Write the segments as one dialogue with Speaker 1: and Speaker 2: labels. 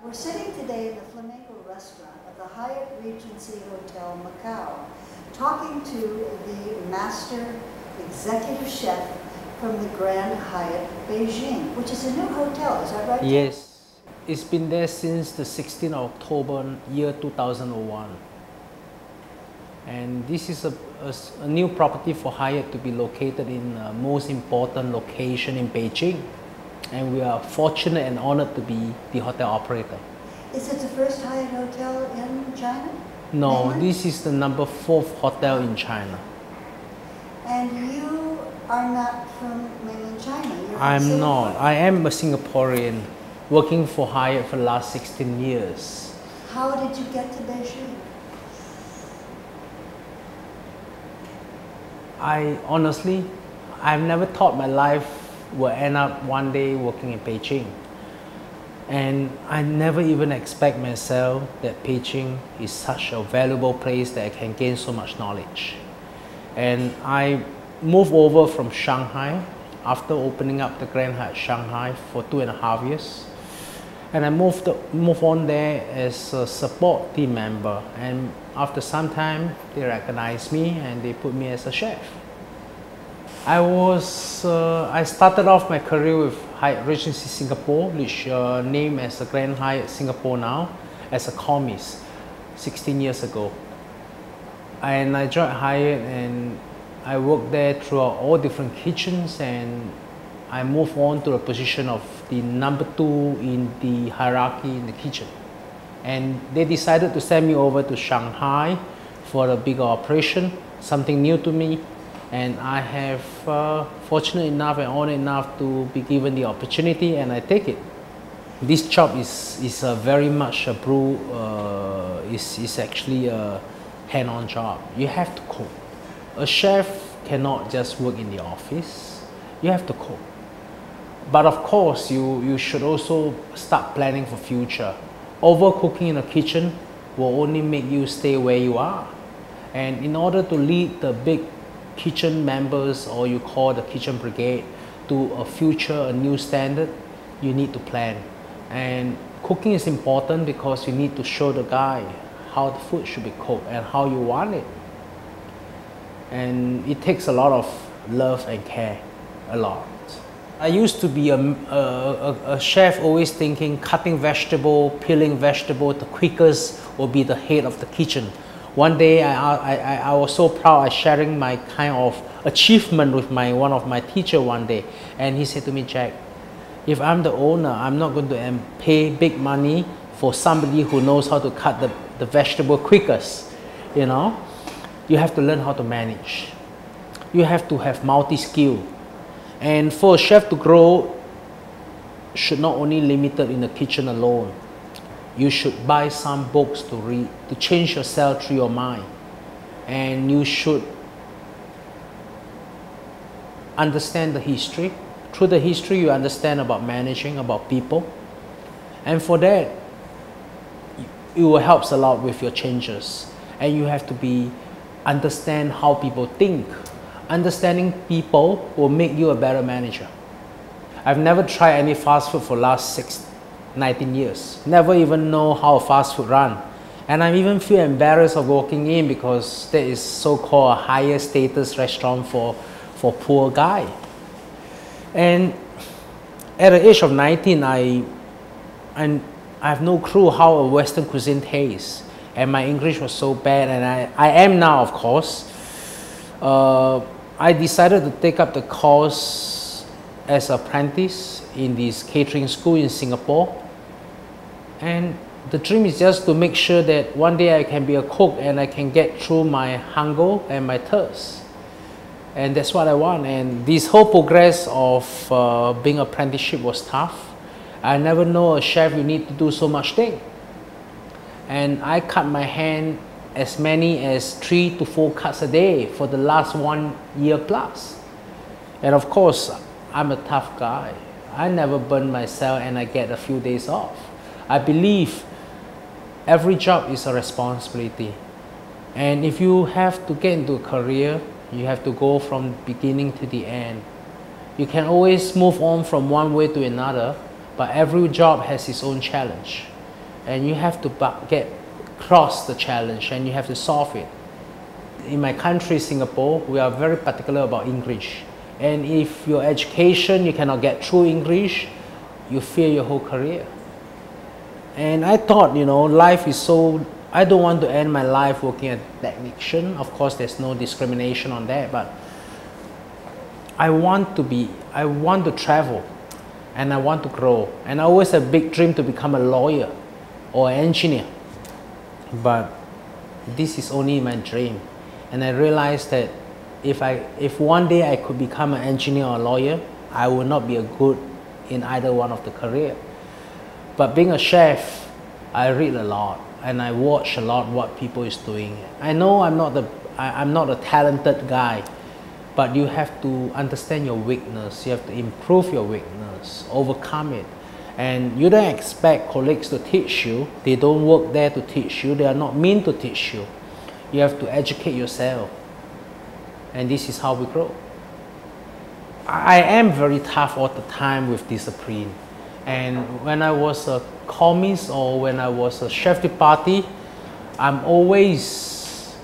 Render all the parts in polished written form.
Speaker 1: We're sitting today in the Flamenco restaurant of the Hyatt Regency Hotel, Macau, talking to the master executive chef from the Grand Hyatt Beijing, which is a new hotel, is that right?
Speaker 2: Yes, it's been there since the 16th of October, year 2001. And this is a new property for Hyatt to be located in the most important location in Beijing. And we are fortunate and honored to be the hotel operator.
Speaker 1: Is it the first Hyatt hotel in China?
Speaker 2: No,
Speaker 1: Mainland?
Speaker 2: this is the number 4th hotel in China.
Speaker 1: And you are not from mainland China? You're
Speaker 2: I'm
Speaker 1: from
Speaker 2: not.
Speaker 1: Singapore.
Speaker 2: I am a Singaporean working for Hyatt for the last 16 years.
Speaker 1: How did you get to Beijing?
Speaker 2: I've never thought my life will end up one day working in Beijing. And I never even expect myself that Beijing is such a valuable place that I can gain so much knowledge. And I moved over from Shanghai after opening up the Grand Hyatt Shanghai for 2.5 years. And I moved on there as a support team member. And after some time, they recognized me and they put me as a chef. I started off my career with Hyatt Regency Singapore, which named as the Grand Hyatt Singapore now, as a commis 16 years ago. And I joined Hyatt and I worked there throughout all different kitchens, and I moved on to the position of the number 2 in the hierarchy in the kitchen. And they decided to send me over to Shanghai for a bigger operation, something new to me. And I have fortunate enough and honored enough to be given the opportunity, and I take it. This job is very much a is actually a hand-on job. You have to cook. A chef cannot just work in the office. You have to cook. But of course, you should also start planning for future. Overcooking in the kitchen will only make you stay where you are. And in order to lead the big kitchen members, or you call the kitchen brigade, to a new standard, you need to plan. And cooking is important because you need to show the guy how the food should be cooked and how you want it. And it takes a lot of love and care, a lot. I used to be a chef, always thinking cutting vegetable, peeling vegetable, the quickest will be the head of the kitchen. One day I was so proud, I sharing my kind of achievement with one of my teacher one day, and he said to me, Jack, if I'm the owner, I'm not going to pay big money for somebody who knows how to cut the vegetable quickest. You know, you have to learn how to manage. You have to have multi-skill. And for a chef to grow, should not only limited in the kitchen alone. You should buy some books to read, to change yourself through your mind. And you should understand the history. Through the history, you understand about managing, about people. And for that, it will help a lot with your changes. And you have to understand how people think. Understanding people will make you a better manager. I've never tried any fast food for the last 19 years. Never even know how fast food run. And I even feel embarrassed of walking in because there is so-called a higher status restaurant for poor guy. And at the age of 19, I have no clue how a Western cuisine tastes. And my English was so bad, and I am now, of course. I decided to take up the course as an apprentice in this catering school in Singapore. And the dream is just to make sure that one day I can be a cook and I can get through my hunger and my thirst. And that's what I want. And this whole progress of being an apprenticeship was tough. I never know a chef, you need to do so much thing. And I cut my hand as many as 3 to 4 cuts a day for the last 1 year plus. And of course, I'm a tough guy. I never burn myself and I get a few days off. I believe every job is a responsibility. And if you have to get into a career, you have to go from beginning to the end. You can always move on from one way to another, but every job has its own challenge. and you have to cross the challenge, and you have to solve it. In my country, Singapore, we are very particular about English. And if your education, you cannot get through English, you fear your whole career. And I thought, you know, life is so, I don't want to end my life working as a technician. Of course, there's no discrimination on that, but I want to travel, and I want to grow. And I always have a big dream to become a lawyer or an engineer. But this is only my dream. And I realized that if one day I could become an engineer or a lawyer, I would not be a good in either one of the career. But being a chef, I read a lot and I watch a lot what people is doing. I know I'm not a talented guy, but you have to understand your weakness. You have to improve your weakness, overcome it. And you don't expect colleagues to teach you. They don't work there to teach you. They are not meant to teach you. You have to educate yourself. And this is how we grow. I am very tough all the time with discipline. And when I was a commis or when I was a chef de partie, I'm always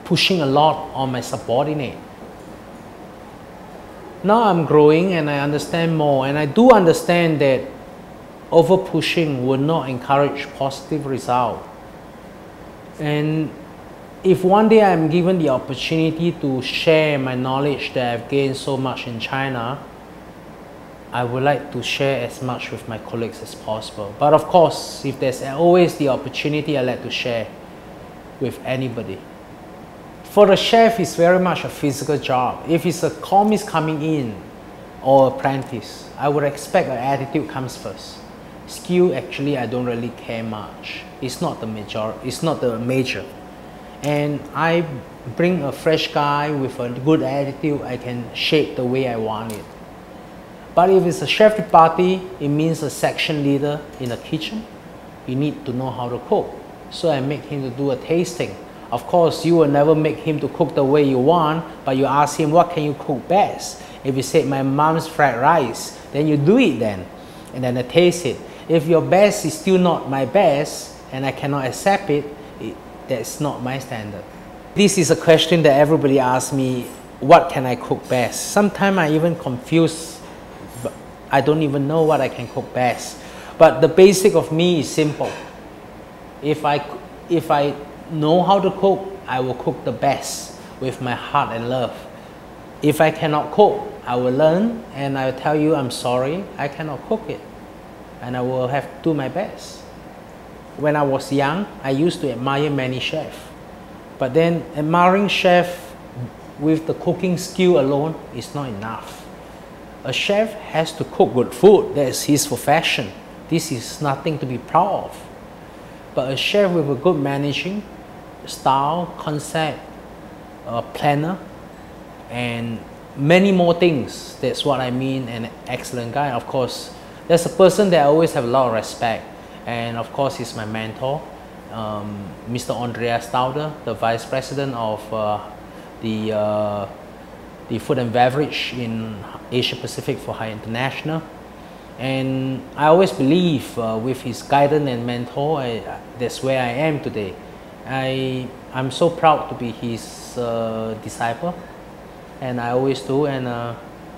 Speaker 2: pushing a lot on my subordinate. Now I'm growing and I understand more, and I do understand that over pushing will not encourage positive result. And if one day I'm given the opportunity to share my knowledge that I've gained so much in China, I would like to share as much with my colleagues as possible. But of course, if there's always the opportunity, I like to share with anybody. For the chef, it's very much a physical job. If it's a commis coming in or apprentice, I would expect an attitude comes first. Skill, actually, I don't really care much. It's not the major. And I bring a fresh guy with a good attitude, I can shape the way I want it. But if it's a chef de partie, it means a section leader in the kitchen. You need to know how to cook. So I make him to do a tasting. Of course, you will never make him to cook the way you want, but you ask him, what can you cook best? If you say, my mom's fried rice, then you do it then. And then I taste it. If your best is still not my best, and I cannot accept it, that's not my standard. This is a question that everybody asks me, what can I cook best? Sometimes I even confuse, I don't even know what I can cook best. But the basic of me is simple. If I know how to cook, I will cook the best with my heart and love. If I cannot cook, I will learn and I will tell you I'm sorry, I cannot cook it. And I will have to do my best. When I was young, I used to admire many chefs. But then admiring chef with the cooking skill alone is not enough. A chef has to cook good food. That is his profession. This is nothing to be proud of. But a chef with a good managing style, concept, planner, and many more things. That's what I mean, an excellent guy. Of course, there's a person that I always have a lot of respect. And of course, he's my mentor, Mr. Andreas Stauder, the Vice President of the Food and Beverage in Asia Pacific for High International. And I always believe with his guidance and mentor, that's where I am today. I'm so proud to be his disciple, and I always do, and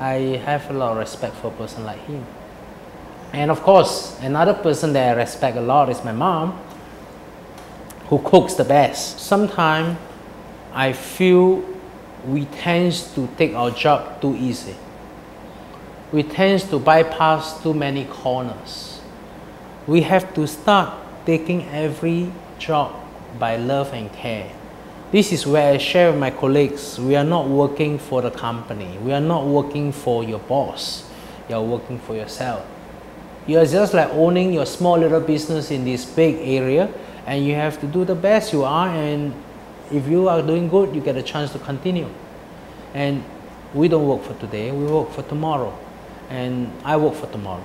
Speaker 2: I have a lot of respect for a person like him. And of course, another person that I respect a lot is my mom, who cooks the best. Sometimes I feel we tend to take our job too easy. We tend to bypass too many corners. We have to start taking every job by love and care. This is where I share with my colleagues, we are not working for the company. We are not working for your boss. You are working for yourself. You are just like owning your small little business in this big area, and you have to do the best you are, and if you are doing good, you get a chance to continue. And we don't work for today, we work for tomorrow. And I work for tomorrow.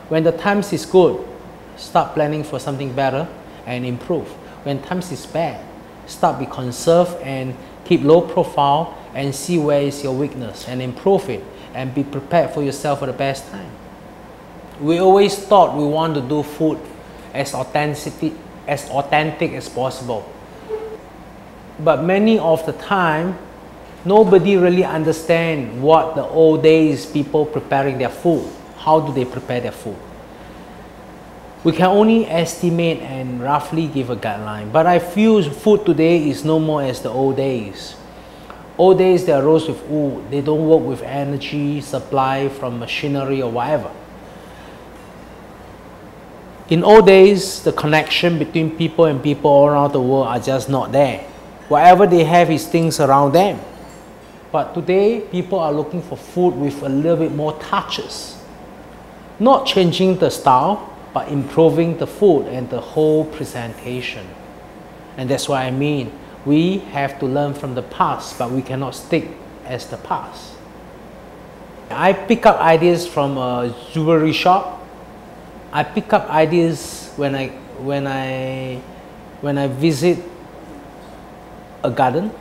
Speaker 2: When the times is good, start planning for something better and improve. When times is bad, start be conserved and keep low profile and see where is your weakness and improve it and be prepared for yourself for the best time. We always thought we want to do food as authentic as possible. But many of the time, nobody really understands what the old days people preparing their food. How do they prepare their food? We can only estimate and roughly give a guideline. But I feel food today is no more as the old days. Old days, they arose with wood. They don't work with energy supply from machinery or whatever. In old days, the connection between people and people all around the world are just not there. Whatever they have is things around them. But today, people are looking for food with a little bit more touches. Not changing the style, but improving the food and the whole presentation. And that's what I mean. We have to learn from the past, but we cannot stick as the past. I pick up ideas from a jewelry shop. I pick up ideas when I visit a garden.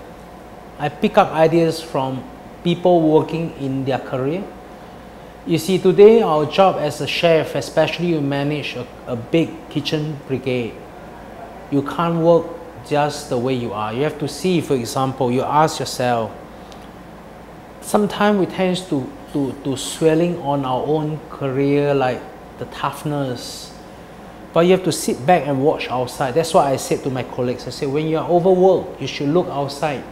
Speaker 2: I pick up ideas from people working in their career. You see, today our job as a chef, especially you manage a big kitchen brigade, you can't work just the way you are. You have to see, for example, you ask yourself, sometimes we tend to swelling on our own career, like the toughness, but you have to sit back and watch outside. That's what I said to my colleagues. I said, when you are overworked, you should look outside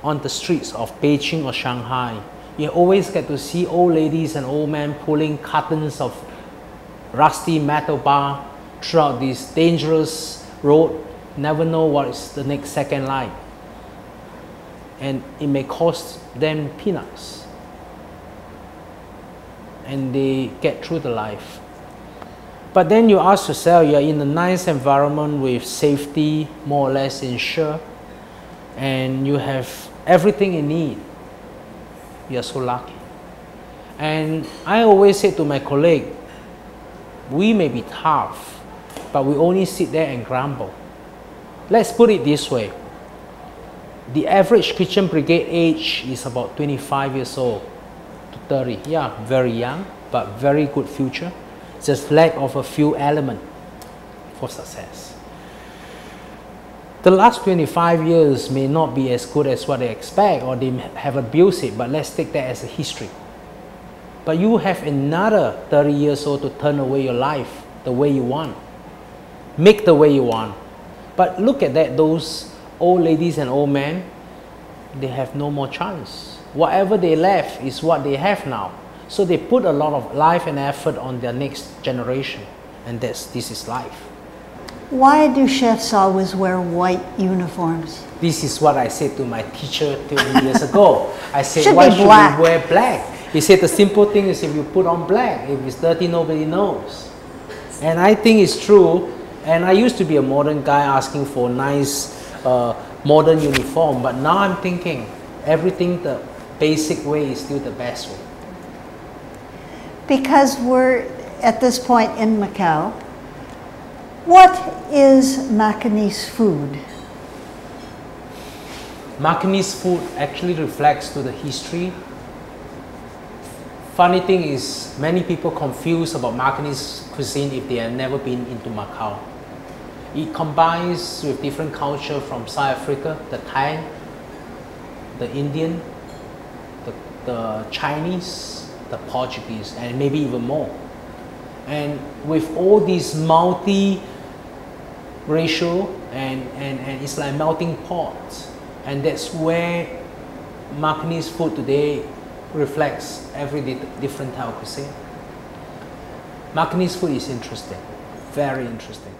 Speaker 2: on the streets of Beijing or Shanghai. You always get to see old ladies and old men pulling cartons of rusty metal bar throughout this dangerous road. Never know what is the next second like. And it may cost them peanuts. And they get through the life. But then you ask yourself, you're in a nice environment with safety more or less ensured, and you have everything you need. You're so lucky. And I always say to my colleague, we may be tough, but we only sit there and grumble. Let's put it this way. The average kitchen brigade age is about 25 years old to 30. Yeah, very young, but very good future. Just lack of a few elements for success. The last 25 years may not be as good as what they expect, or they have abused it, but let's take that as a history. But you have another 30 years old to turn away your life the way you want. Make the way you want. But look at that, those old ladies and old men, they have no more chance. Whatever they left is what they have now. So they put a lot of life and effort on their next generation. And this is life.
Speaker 1: Why do chefs always wear white uniforms?
Speaker 2: This is what I said to my teacher 20 years ago. I said,
Speaker 1: Should
Speaker 2: why
Speaker 1: be
Speaker 2: should
Speaker 1: black.
Speaker 2: we wear black? He said the simple thing is if you put on black, if it's dirty, nobody knows. And I think it's true. And I used to be a modern guy asking for nice modern uniform, but now I'm thinking everything the basic way is still the best way.
Speaker 1: Because we're at this point in Macau, what is Macanese food?
Speaker 2: Macanese food actually reflects to the history. Funny thing is, many people confuse about Macanese cuisine if they have never been into Macau. It combines with different culture from South Africa, the Thai, the Indian, the Chinese, the Portuguese, and maybe even more. And with all these multi-racial and it's like melting pot. And that's where Macanese food today reflects every different type of cuisine. Macanese food is interesting, very interesting.